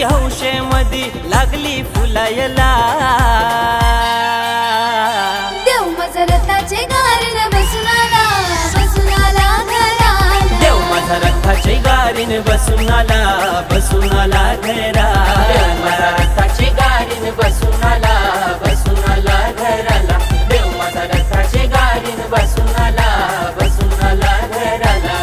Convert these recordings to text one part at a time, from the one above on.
हौशेमधी लागली फुलायला। देव माझा रथाचे गारीन बसून आला, बसून आला घराला। देव माझा रथाचे गारीन बसून आला, बसून आला घराला। देव माझा रथाचे गारीन बसून आला, बसून आला घराला। देव माझा रथाचे गारीन बसून आला, बसून आला घराला।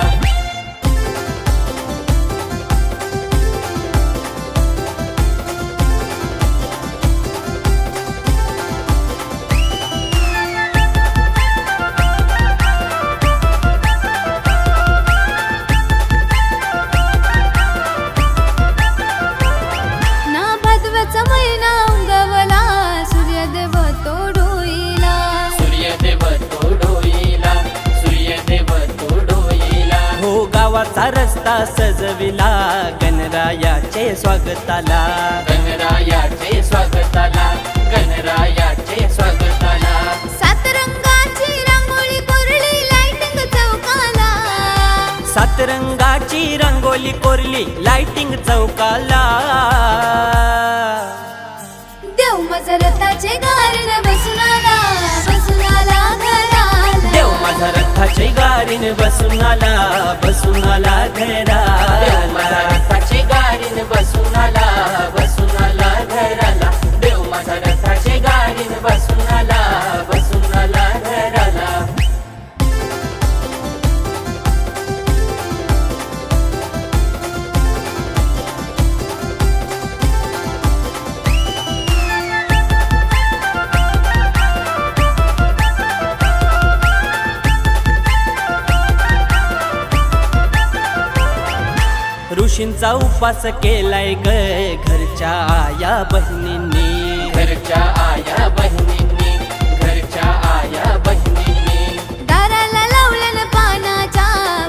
महिना उगवला, सूर्यदेव तो डोईला, सूर्यदेव तो डोईला, सूर्यदेव तो डोईला। हो गावाचा रस्ता सजविला, गणरायाचे स्वागताला, गणरायाचे स्वागताला, गणरायाचे स्वागताला। सात रंगाची रांगोळी कोरली लाइटिंग चौकाला, सात रंगाची रांगोळी कोरली लाइटिंग चौकाला। देव माझा रथाचे गारीन बसून आला, बसून आला घराला। देव माझा रथाचे गारीन बसून आला, बसून आला घराला। देव माझा रथाचे गारीन बसून आला, बसून आला घराला। देव माझा रथाचे गारीन बसून आला, बसून आला घराला। ऋषींचा उपवास केलाय ग घरच्या आया बहिणींनी, घरच्या आया बहिणींनी, घरच्या आया बहिणींनी। दाराला लावलं पानाच्या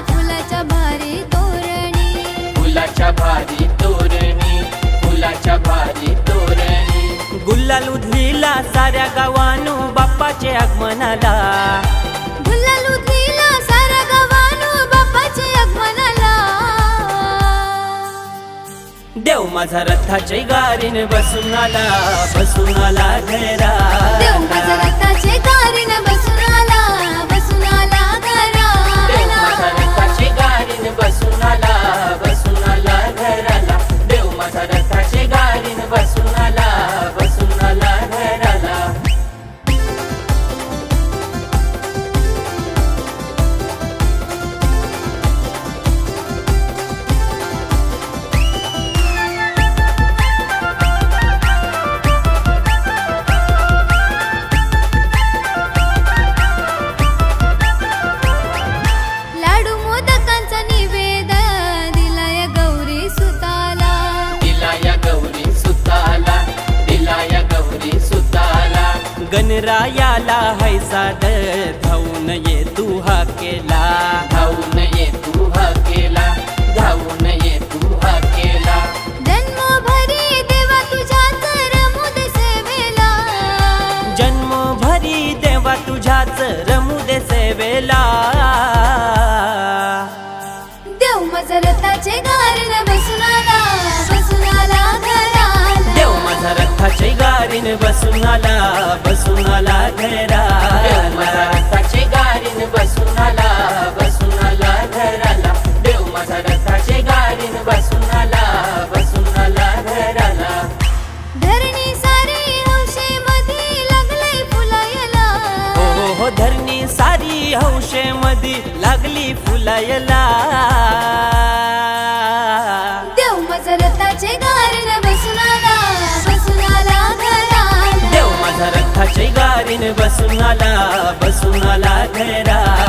फुलाच्या भारी तोरणी, फुलाच्या भारी तोरणी, फुलाच्या भारी तोरणी। गुलाल उधळीला साऱ्या गावानू बाप्पाचे आगमनाला, गुलाल उधळीला साऱ्या गावानू बाप्पाचे आगमनाला। देव माझा रथाचे गारीन बसून आला, बसून आला घराला। देव माझा रथाचे गारीन बसून आला, बसून आला घराला। देव माझा रथाचे गारीन बसून आला, बसून आला घराला। देव माझा रथाचे गारीन बसून आला, बसून आला घराला। लाडू मोदकांचा निवेद दिलाय गौरी सुताला, दिलाया गौरी सुताला, दिलाया गौरी सुताला। गणरायाला हैसाद धावून ये तू हा केला, धावून ये तू हा केला, धावून ये तू हा केला। जन्मभरी देवा तुझ्याच रमुदे सेवेला, जन्मभरी देवा तुझ्याच रमू दे सेवेला। देव माझा रथाचे गारीन बसून आला, बसून आला घराला। देव माझा रथाचे गारीन बसून आला, बसून आला घराला। देव माझा रथाचे गारीन बसून आला, बसून आला घराला। देव माझा रथाचे गारीन बसून आला, बसून आला घराला। धरणी सारी हौशेमधी लागलंय फुलायला, हो हो हो धरणी सारी हौशेमधी लागली फुलायला। देव माझा रथाचे गारीन बसून आला, बसून आला घराला। देव माझा रथाचे गारीन बसून आला, बसून आला घराला।